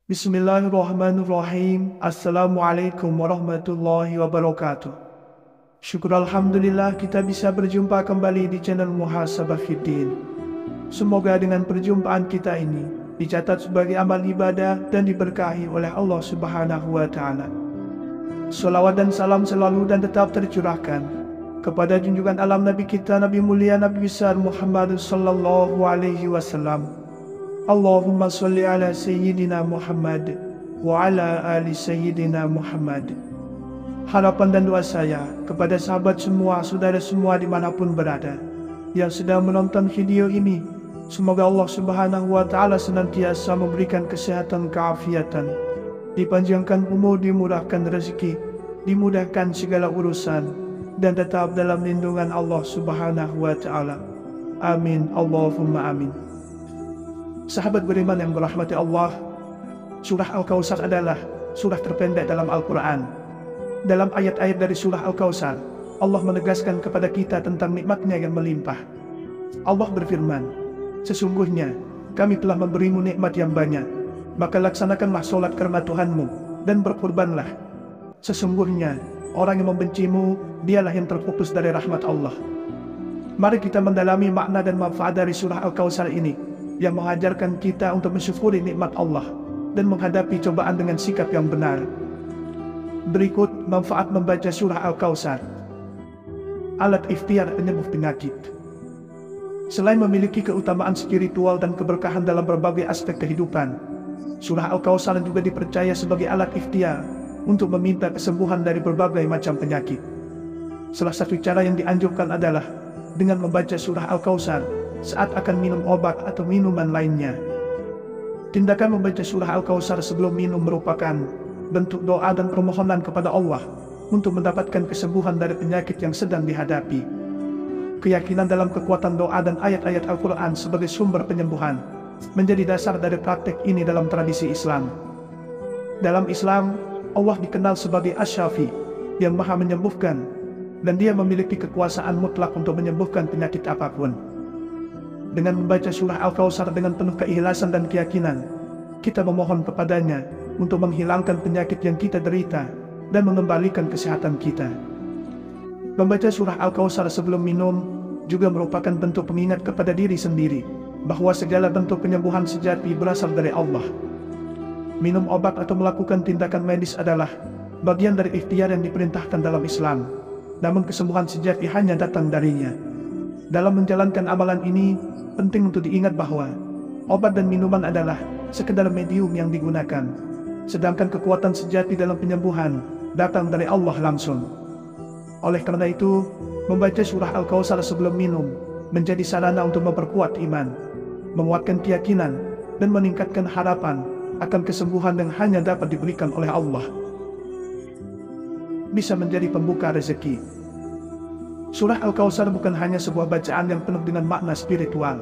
Bismillahirrahmanirrahim. Assalamualaikum warahmatullahi wabarakatuh. Syukur Alhamdulillah kita bisa berjumpa kembali di channel Muhasabah Fiddin. Semoga dengan perjumpaan kita ini dicatat sebagai amal ibadah dan diberkahi oleh Allah Subhanahu wa Ta'ala. Salawat dan salam selalu dan tetap tercurahkan kepada junjungan alam Nabi kita, Nabi mulia, Nabi besar Muhammad sallallahu alaihi wasallam. Allahumma salli ala Sayyidina Muhammad wa ala ali Sayyidina Muhammad. Harapan dan doa saya kepada sahabat semua, saudara semua dimanapun berada yang sedang menonton video ini, semoga Allah Subhanahu wa Ta'ala senantiasa memberikan kesehatan, keafiatan, dipanjangkan umur, dimurahkan rezeki, dimudahkan segala urusan, dan tetap dalam lindungan Allah Subhanahu wa Ta'ala. Amin, Allahumma amin. Sahabat beriman yang berahmati Allah, surah Al-Kautsar adalah surah terpendek dalam Al-Quran. Dalam ayat-ayat dari surah Al-Kautsar, Allah menegaskan kepada kita tentang nikmatnya yang melimpah. Allah berfirman, sesungguhnya kami telah memberimu nikmat yang banyak, maka laksanakanlah solat karena Tuhanmu, dan berkurbanlah. Sesungguhnya orang yang membencimu, dialah yang terputus dari rahmat Allah. Mari kita mendalami makna dan manfaat dari surah Al-Kautsar ini, yang mengajarkan kita untuk mensyukuri nikmat Allah dan menghadapi cobaan dengan sikap yang benar. Berikut manfaat membaca surah Al-Kautsar. Alat ikhtiar penyembuh penyakit. Selain memiliki keutamaan spiritual dan keberkahan dalam berbagai aspek kehidupan, surah Al-Kautsar juga dipercaya sebagai alat ikhtiar untuk meminta kesembuhan dari berbagai macam penyakit. Salah satu cara yang dianjurkan adalah dengan membaca surah Al-Kautsar saat akan minum obat atau minuman lainnya. Tindakan membaca surah Al-Kautsar sebelum minum merupakan bentuk doa dan permohonan kepada Allah untuk mendapatkan kesembuhan dari penyakit yang sedang dihadapi. Keyakinan dalam kekuatan doa dan ayat-ayat Al-Quran sebagai sumber penyembuhan menjadi dasar dari praktek ini dalam tradisi Islam. Dalam Islam, Allah dikenal sebagai Asy-Syafi, yang maha menyembuhkan, dan dia memiliki kekuasaan mutlak untuk menyembuhkan penyakit apapun. Dengan membaca surah Al-Kautsar dengan penuh keikhlasan dan keyakinan, kita memohon kepadanya untuk menghilangkan penyakit yang kita derita dan mengembalikan kesehatan kita. Membaca surah Al-Kautsar sebelum minum juga merupakan bentuk pengingat kepada diri sendiri bahwa segala bentuk penyembuhan sejati berasal dari Allah. Minum obat atau melakukan tindakan medis adalah bagian dari ikhtiar yang diperintahkan dalam Islam, namun kesembuhan sejati hanya datang darinya. Dalam menjalankan amalan ini, penting untuk diingat bahwa obat dan minuman adalah sekedar medium yang digunakan, sedangkan kekuatan sejati dalam penyembuhan datang dari Allah langsung. Oleh karena itu, membaca surah Al-Kautsar sebelum minum menjadi sarana untuk memperkuat iman, menguatkan keyakinan, dan meningkatkan harapan akan kesembuhan yang hanya dapat diberikan oleh Allah. Bisa menjadi pembuka rezeki. Surah Al-Kautsar bukan hanya sebuah bacaan yang penuh dengan makna spiritual,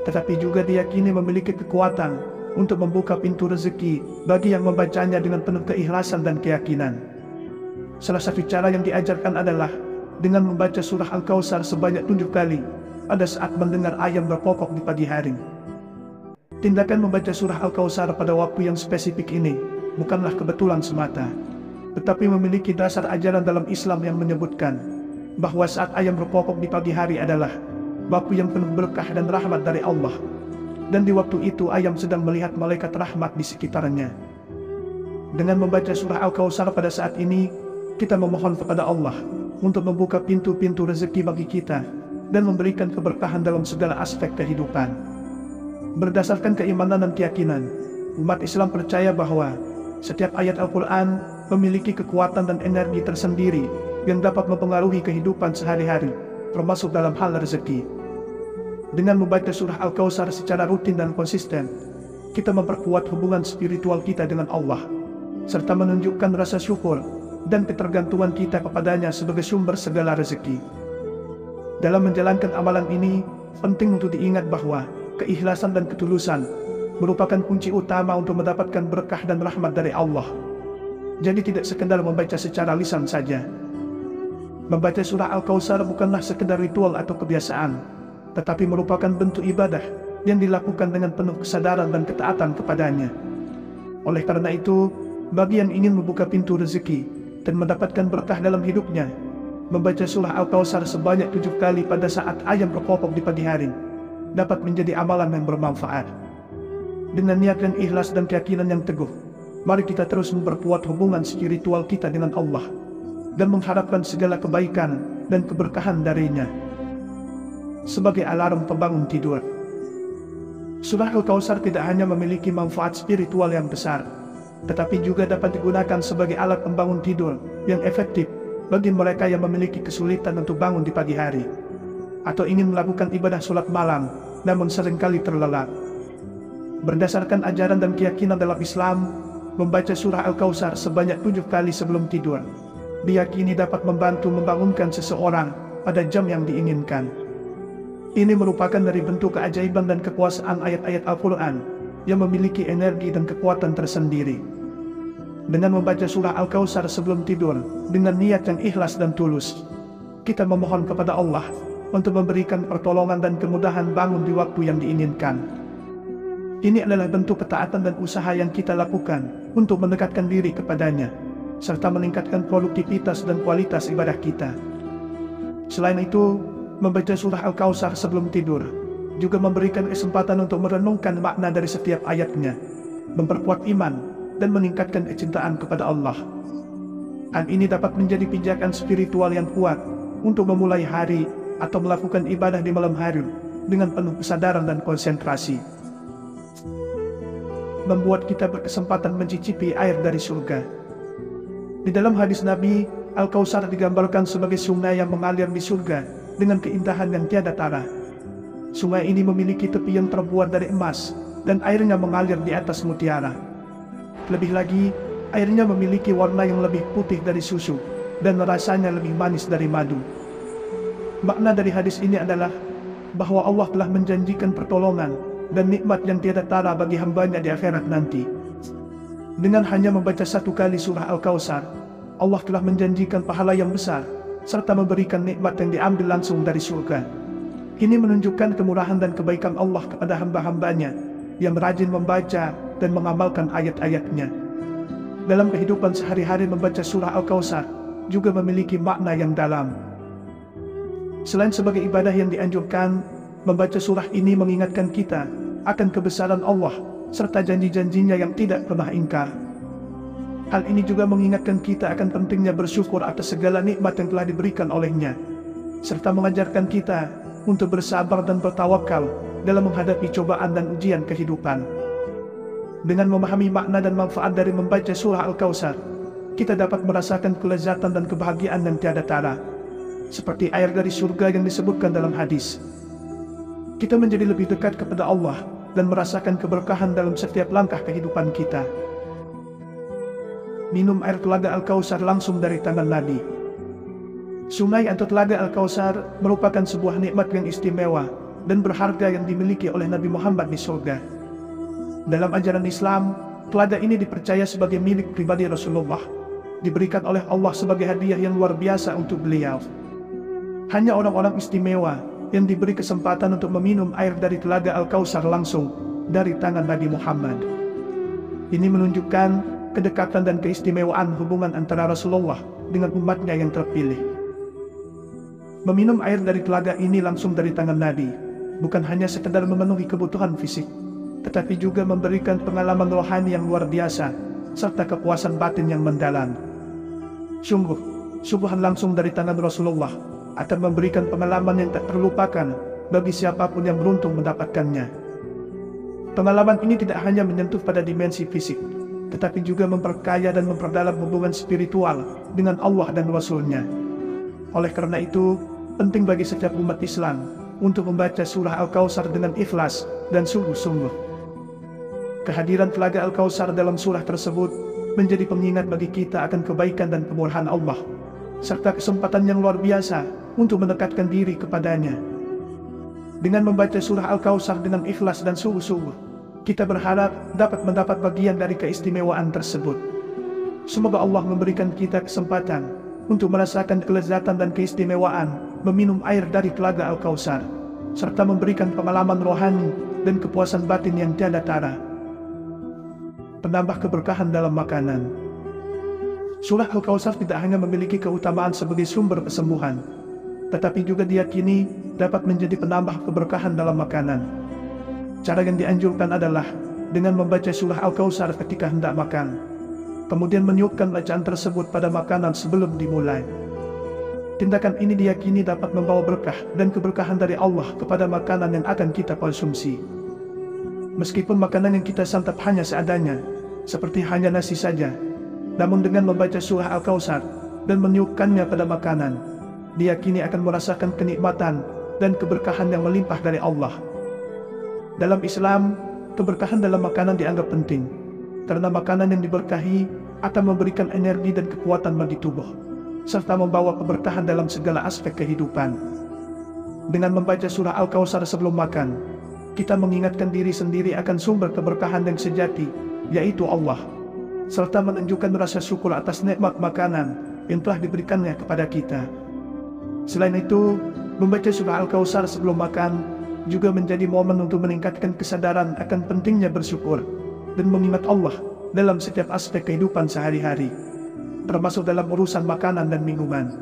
tetapi juga diyakini memiliki kekuatan untuk membuka pintu rezeki bagi yang membacanya dengan penuh keikhlasan dan keyakinan. Salah satu cara yang diajarkan adalah dengan membaca surah Al-Kautsar sebanyak 7 kali pada saat mendengar ayam berkokok di pagi hari. Tindakan membaca surah Al-Kautsar pada waktu yang spesifik ini bukanlah kebetulan semata, tetapi memiliki dasar ajaran dalam Islam yang menyebutkan bahwa saat ayam berkokok di pagi hari adalah waktu yang penuh berkah dan rahmat dari Allah, dan di waktu itu ayam sedang melihat malaikat rahmat di sekitarnya. Dengan membaca surah Al-Kautsar pada saat ini, kita memohon kepada Allah untuk membuka pintu-pintu rezeki bagi kita dan memberikan keberkahan dalam segala aspek kehidupan. Berdasarkan keimanan dan keyakinan, umat Islam percaya bahwa setiap ayat Al-Quran memiliki kekuatan dan energi tersendiri yang dapat mempengaruhi kehidupan sehari-hari, termasuk dalam hal rezeki. Dengan membaca surah Al-Kautsar secara rutin dan konsisten, kita memperkuat hubungan spiritual kita dengan Allah, serta menunjukkan rasa syukur dan ketergantungan kita kepadanya sebagai sumber segala rezeki. Dalam menjalankan amalan ini, penting untuk diingat bahwa keikhlasan dan ketulusan merupakan kunci utama untuk mendapatkan berkah dan rahmat dari Allah. Jadi tidak sekedar membaca secara lisan saja. Membaca surah Al-Kautsar bukanlah sekedar ritual atau kebiasaan, tetapi merupakan bentuk ibadah yang dilakukan dengan penuh kesadaran dan ketaatan kepadanya. Oleh karena itu, bagi yang ingin membuka pintu rezeki dan mendapatkan berkah dalam hidupnya, membaca surah Al-Kautsar sebanyak 7 kali pada saat ayam berkokok di pagi hari dapat menjadi amalan yang bermanfaat. Dengan niat dan ikhlas dan keyakinan yang teguh, mari kita terus memperkuat hubungan spiritual kita dengan Allah dan mengharapkan segala kebaikan dan keberkahan darinya. Sebagai alarm pembangun tidur, surah Al-Kautsar tidak hanya memiliki manfaat spiritual yang besar, tetapi juga dapat digunakan sebagai alat pembangun tidur yang efektif bagi mereka yang memiliki kesulitan untuk bangun di pagi hari, atau ingin melakukan ibadah sholat malam namun seringkali terlelap. Berdasarkan ajaran dan keyakinan dalam Islam, membaca surah Al-Kautsar sebanyak 7 kali sebelum tidur diyakini dapat membantu membangunkan seseorang pada jam yang diinginkan. Ini merupakan dari bentuk keajaiban dan kekuasaan ayat-ayat Al-Quran yang memiliki energi dan kekuatan tersendiri. Dengan membaca surah Al-Kautsar sebelum tidur dengan niat yang ikhlas dan tulus, kita memohon kepada Allah untuk memberikan pertolongan dan kemudahan bangun di waktu yang diinginkan. Ini adalah bentuk ketaatan dan usaha yang kita lakukan untuk mendekatkan diri kepadanya, serta meningkatkan produktivitas dan kualitas ibadah kita. Selain itu, membaca surah Al-Kautsar sebelum tidur juga memberikan kesempatan untuk merenungkan makna dari setiap ayatnya, memperkuat iman, dan meningkatkan kecintaan kepada Allah. Hal ini dapat menjadi pijakan spiritual yang kuat untuk memulai hari atau melakukan ibadah di malam hari dengan penuh kesadaran dan konsentrasi. Membuat kita berkesempatan mencicipi air dari surga. Di dalam hadis Nabi, Al-Kautsar digambarkan sebagai sungai yang mengalir di surga dengan keindahan yang tiada tara. Sungai ini memiliki tepi yang terbuat dari emas dan airnya mengalir di atas mutiara. Lebih lagi, airnya memiliki warna yang lebih putih dari susu dan rasanya lebih manis dari madu. Makna dari hadis ini adalah bahwa Allah telah menjanjikan pertolongan dan nikmat yang tiada tara bagi hambanya di akhirat nanti. Dengan hanya membaca 1 kali surah Al-Kautsar, Allah telah menjanjikan pahala yang besar serta memberikan nikmat yang diambil langsung dari surga. Ini menunjukkan kemurahan dan kebaikan Allah kepada hamba-hambanya yang rajin membaca dan mengamalkan ayat-ayatnya. Dalam kehidupan sehari-hari, membaca surah Al-Kautsar juga memiliki makna yang dalam. Selain sebagai ibadah yang dianjurkan, membaca surah ini mengingatkan kita akan kebesaran Allah serta janji-janjinya yang tidak pernah ingkar. Hal ini juga mengingatkan kita akan pentingnya bersyukur atas segala nikmat yang telah diberikan olehnya, serta mengajarkan kita untuk bersabar dan bertawakal dalam menghadapi cobaan dan ujian kehidupan. Dengan memahami makna dan manfaat dari membaca surah Al-Kautsar, kita dapat merasakan kelezatan dan kebahagiaan yang tiada tara, seperti air dari surga yang disebutkan dalam hadis. Kita menjadi lebih dekat kepada Allah dan merasakan keberkahan dalam setiap langkah kehidupan kita. Minum air telaga Al-Kautsar langsung dari tangan Nabi. Sungai atau telaga Al-Kautsar merupakan sebuah nikmat yang istimewa dan berharga yang dimiliki oleh Nabi Muhammad di surga. Dalam ajaran Islam, telaga ini dipercaya sebagai milik pribadi Rasulullah, diberikan oleh Allah sebagai hadiah yang luar biasa untuk beliau. Hanya orang-orang istimewa yang diberi kesempatan untuk meminum air dari telaga Al-Kautsar langsung dari tangan Nabi Muhammad. Ini menunjukkan kedekatan dan keistimewaan hubungan antara Rasulullah dengan umatnya yang terpilih. Meminum air dari telaga ini langsung dari tangan Nabi bukan hanya sekedar memenuhi kebutuhan fisik, tetapi juga memberikan pengalaman rohani yang luar biasa serta kepuasan batin yang mendalam. Sungguh, suguhan langsung dari tangan Rasulullah akan memberikan pengalaman yang tak terlupakan bagi siapapun yang beruntung mendapatkannya. Pengalaman ini tidak hanya menyentuh pada dimensi fisik, tetapi juga memperkaya dan memperdalam hubungan spiritual dengan Allah dan Rasul-Nya. Oleh karena itu, penting bagi setiap umat Islam untuk membaca surah Al-Kautsar dengan ikhlas dan sungguh-sungguh. Kehadiran telaga Al-Kautsar dalam surah tersebut menjadi pengingat bagi kita akan kebaikan dan kemurahan Allah, serta kesempatan yang luar biasa untuk mendekatkan diri kepadanya. Dengan membaca surah Al-Kautsar dengan ikhlas dan sungguh-sungguh, kita berharap dapat mendapat bagian dari keistimewaan tersebut. Semoga Allah memberikan kita kesempatan untuk merasakan kelezatan dan keistimewaan meminum air dari telaga Al-Kautsar, serta memberikan pengalaman rohani dan kepuasan batin yang tiada tara. penambah keberkahan dalam makanan. Surah Al-Kautsar tidak hanya memiliki keutamaan sebagai sumber kesembuhan, tetapi juga diyakini dapat menjadi penambah keberkahan dalam makanan. Cara yang dianjurkan adalah dengan membaca surah Al-Kautsar ketika hendak makan, kemudian meniupkan bacaan tersebut pada makanan sebelum dimulai. Tindakan ini diyakini dapat membawa berkah dan keberkahan dari Allah kepada makanan yang akan kita konsumsi. Meskipun makanan yang kita santap hanya seadanya, seperti hanya nasi saja, namun dengan membaca surah Al-Kautsar dan meniupkannya pada makanan, diyakini akan merasakan kenikmatan dan keberkahan yang melimpah dari Allah. Dalam Islam, keberkahan dalam makanan dianggap penting, karena makanan yang diberkahi akan memberikan energi dan kekuatan bagi tubuh, serta membawa keberkahan dalam segala aspek kehidupan. Dengan membaca surah Al-Kautsar sebelum makan, kita mengingatkan diri sendiri akan sumber keberkahan yang sejati, yaitu Allah, serta menunjukkan rasa syukur atas nikmat makanan yang telah diberikannya kepada kita. Selain itu, membaca surah Al-Kautsar sebelum makan juga menjadi momen untuk meningkatkan kesadaran akan pentingnya bersyukur dan mengingat Allah dalam setiap aspek kehidupan sehari-hari, termasuk dalam urusan makanan dan minuman.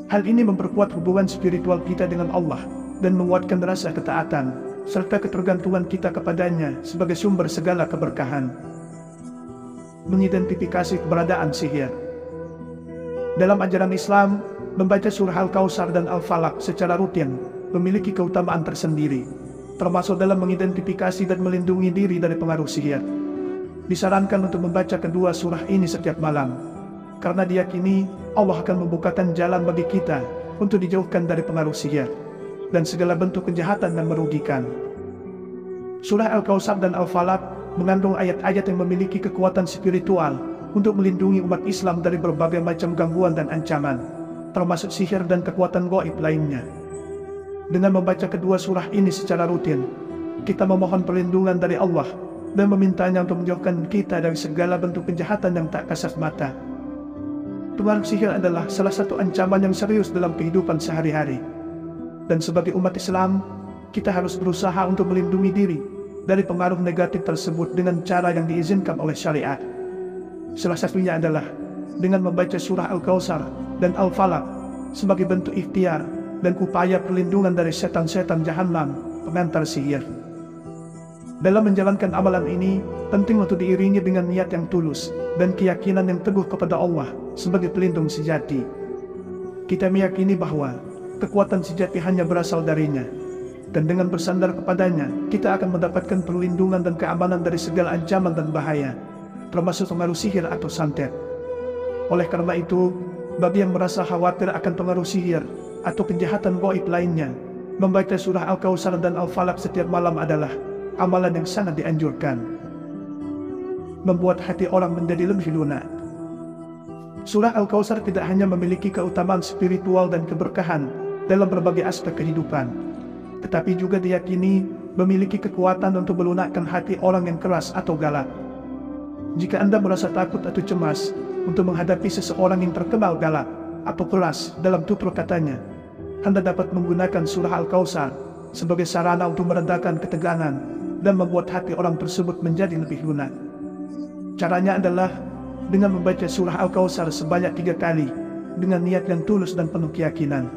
Hal ini memperkuat hubungan spiritual kita dengan Allah dan menguatkan rasa ketaatan serta ketergantungan kita kepadanya sebagai sumber segala keberkahan. Mengidentifikasi keberadaan sihir. Dalam ajaran Islam, membaca surah Al-Kautsar dan Al-Falaq secara rutin memiliki keutamaan tersendiri, termasuk dalam mengidentifikasi dan melindungi diri dari pengaruh sihir. Disarankan untuk membaca kedua surah ini setiap malam, karena diyakini Allah akan membukakan jalan bagi kita untuk dijauhkan dari pengaruh sihir dan segala bentuk kejahatan yang merugikan. Surah Al-Kautsar dan Al-Falaq mengandung ayat-ayat yang memiliki kekuatan spiritual untuk melindungi umat Islam dari berbagai macam gangguan dan ancaman, termasuk sihir dan kekuatan gaib lainnya. Dengan membaca kedua surah ini secara rutin, kita memohon perlindungan dari Allah dan memintanya untuk menjauhkan kita dari segala bentuk kejahatan yang tak kasat mata. Pengaruh sihir adalah salah satu ancaman yang serius dalam kehidupan sehari-hari. Dan sebagai umat Islam, kita harus berusaha untuk melindungi diri dari pengaruh negatif tersebut dengan cara yang diizinkan oleh syariat. Salah satunya adalah dengan membaca surah Al-Kautsar dan Al-Falaq sebagai bentuk ikhtiar dan upaya perlindungan dari setan-setan jahanam pengantar sihir. Dalam menjalankan amalan ini, penting untuk diiringi dengan niat yang tulus dan keyakinan yang teguh kepada Allah sebagai pelindung sejati. Kita meyakini bahwa kekuatan sejati hanya berasal darinya, dan dengan bersandar kepadanya, kita akan mendapatkan perlindungan dan keamanan dari segala ancaman dan bahaya, termasuk pengaruh sihir atau santet. Oleh karena itu, bagi yang merasa khawatir akan pengaruh sihir atau kejahatan gaib lainnya, membaca surah Al-Kautsar dan Al-Falaq setiap malam adalah amalan yang sangat dianjurkan. Membuat hati orang menjadi lebih lunak. Surah Al-Kautsar tidak hanya memiliki keutamaan spiritual dan keberkahan dalam berbagai aspek kehidupan, tetapi juga diyakini memiliki kekuatan untuk melunakkan hati orang yang keras atau galak. Jika Anda merasa takut atau cemas untuk menghadapi seseorang yang terkenal galak atau keras dalam tutur katanya, Anda dapat menggunakan surah Al-Kautsar sebagai sarana untuk meredakan ketegangan dan membuat hati orang tersebut menjadi lebih lunak. Caranya adalah dengan membaca surah Al-Kautsar sebanyak 3 kali dengan niat yang tulus dan penuh keyakinan.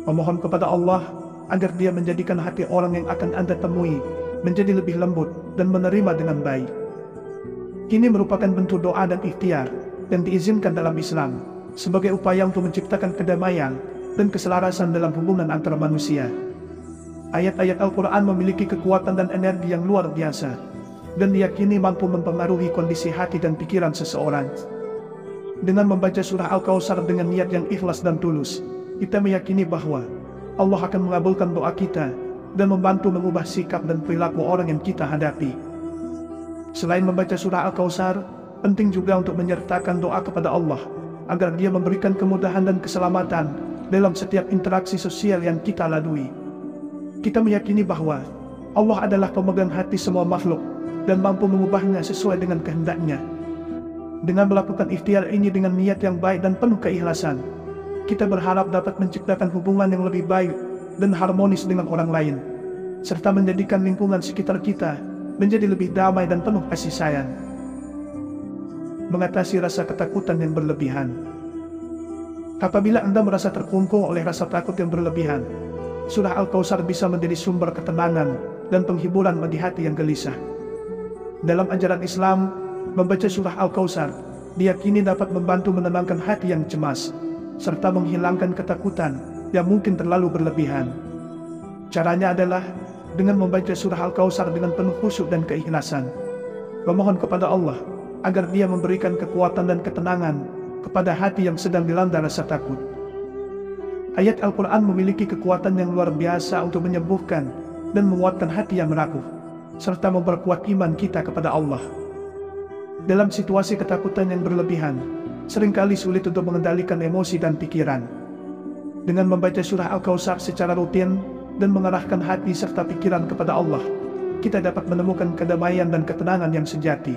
Memohon kepada Allah agar Dia menjadikan hati orang yang akan Anda temui menjadi lebih lembut dan menerima dengan baik. Ini merupakan bentuk doa dan ikhtiar yang diizinkan dalam Islam sebagai upaya untuk menciptakan kedamaian dan keselarasan dalam hubungan antara manusia. Ayat-ayat Al-Quran memiliki kekuatan dan energi yang luar biasa, dan diyakini mampu mempengaruhi kondisi hati dan pikiran seseorang. Dengan membaca surah Al-Kautsar dengan niat yang ikhlas dan tulus, kita meyakini bahwa Allah akan mengabulkan doa kita dan membantu mengubah sikap dan perilaku orang yang kita hadapi. Selain membaca surah Al-Kautsar, penting juga untuk menyertakan doa kepada Allah agar Dia memberikan kemudahan dan keselamatan dalam setiap interaksi sosial yang kita lalui. Kita meyakini bahwa Allah adalah pemegang hati semua makhluk dan mampu mengubahnya sesuai dengan kehendaknya. Dengan melakukan ikhtiar ini dengan niat yang baik dan penuh keikhlasan, kita berharap dapat menciptakan hubungan yang lebih baik dan harmonis dengan orang lain, serta menjadikan lingkungan sekitar kita menjadi lebih damai dan penuh kasih sayang. Mengatasi rasa ketakutan yang berlebihan. Apabila Anda merasa terkungkung oleh rasa takut yang berlebihan, surah Al-Kautsar bisa menjadi sumber ketenangan dan penghiburan bagi hati yang gelisah. Dalam ajaran Islam, membaca surah Al-Kautsar diyakini dapat membantu menenangkan hati yang cemas, serta menghilangkan ketakutan yang mungkin terlalu berlebihan. Caranya adalah dengan membaca surah Al-Kautsar dengan penuh khusyuk dan keikhlasan, memohon kepada Allah agar Dia memberikan kekuatan dan ketenangan kepada hati yang sedang dilanda rasa takut. Ayat Al-Quran memiliki kekuatan yang luar biasa untuk menyembuhkan dan menguatkan hati yang rapuh, serta memperkuat iman kita kepada Allah. Dalam situasi ketakutan yang berlebihan, seringkali sulit untuk mengendalikan emosi dan pikiran. Dengan membaca surah Al-Kautsar secara rutin dan mengarahkan hati serta pikiran kepada Allah, kita dapat menemukan kedamaian dan ketenangan yang sejati.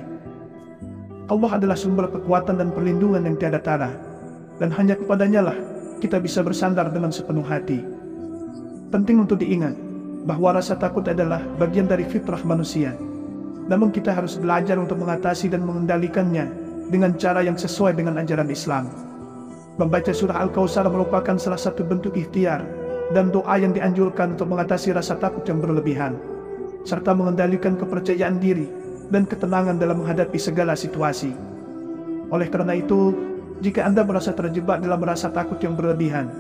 Allah adalah sumber kekuatan dan perlindungan yang tiada tara, dan hanya kepadanya lah kita bisa bersandar dengan sepenuh hati. Penting untuk diingat bahwa rasa takut adalah bagian dari fitrah manusia. Namun kita harus belajar untuk mengatasi dan mengendalikannya dengan cara yang sesuai dengan ajaran Islam. Membaca surah Al-Kautsar merupakan salah satu bentuk ikhtiar dan doa yang dianjurkan untuk mengatasi rasa takut yang berlebihan, serta mengendalikan kepercayaan diri dan ketenangan dalam menghadapi segala situasi. Oleh karena itu, jika Anda merasa terjebak dalam rasa takut yang berlebihan,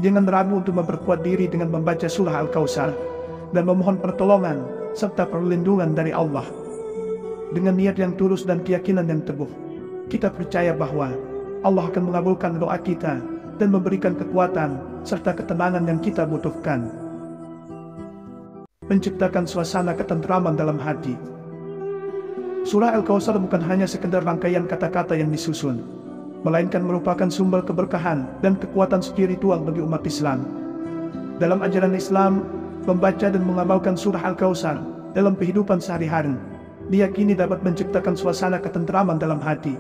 jangan ragu untuk memperkuat diri dengan membaca surah Al-Kautsar dan memohon pertolongan serta perlindungan dari Allah. Dengan niat yang tulus dan keyakinan yang teguh, kita percaya bahwa Allah akan mengabulkan doa kita dan memberikan kekuatan serta ketenangan yang kita butuhkan. Menciptakan suasana ketentraman dalam hati. Surah Al-Kautsar bukan hanya sekedar rangkaian kata-kata yang disusun, melainkan merupakan sumber keberkahan dan kekuatan spiritual bagi umat Islam. Dalam ajaran Islam, membaca dan mengamalkan surah Al-Kautsar dalam kehidupan sehari-hari diyakini dapat menciptakan suasana ketentraman dalam hati,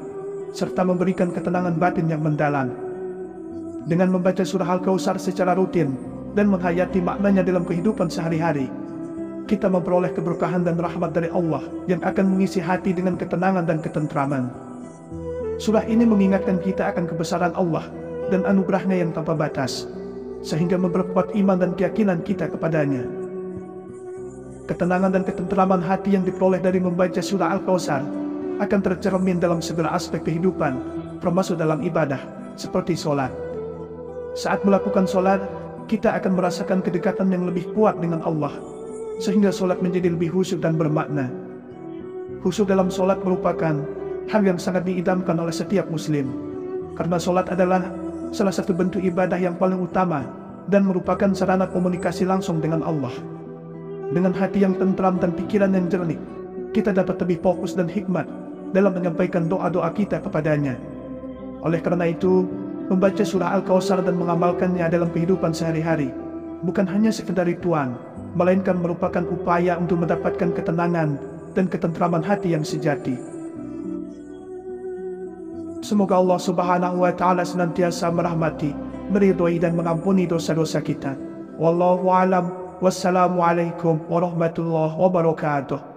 serta memberikan ketenangan batin yang mendalam. Dengan membaca surah Al-Kautsar secara rutin dan menghayati maknanya dalam kehidupan sehari-hari, kita memperoleh keberkahan dan rahmat dari Allah yang akan mengisi hati dengan ketenangan dan ketentraman. Surah ini mengingatkan kita akan kebesaran Allah dan anugerahnya yang tanpa batas, sehingga memperkuat iman dan keyakinan kita kepadanya. Ketenangan dan ketentraman hati yang diperoleh dari membaca surah Al-Kautsar akan tercermin dalam segala aspek kehidupan, termasuk dalam ibadah, seperti sholat. Saat melakukan sholat, kita akan merasakan kedekatan yang lebih kuat dengan Allah, sehingga sholat menjadi lebih khusyuk dan bermakna. Khusyuk dalam sholat merupakan hal yang sangat diidamkan oleh setiap muslim, karena sholat adalah salah satu bentuk ibadah yang paling utama dan merupakan sarana komunikasi langsung dengan Allah. Dengan hati yang tentram dan pikiran yang jernih, kita dapat lebih fokus dan hikmat dalam menyampaikan doa-doa kita kepadanya. Oleh karena itu, membaca surah Al-Kautsar dan mengamalkannya dalam kehidupan sehari-hari bukan hanya sekedar ritual, melainkan merupakan upaya untuk mendapatkan ketenangan dan ketentraman hati yang sejati. Semoga Allah Subhanahu wa Ta'ala senantiasa merahmati, meridhoi dan mengampuni dosa-dosa kita. Wallahu a'lam. Wassalamualaikum warahmatullahi wabarakatuh.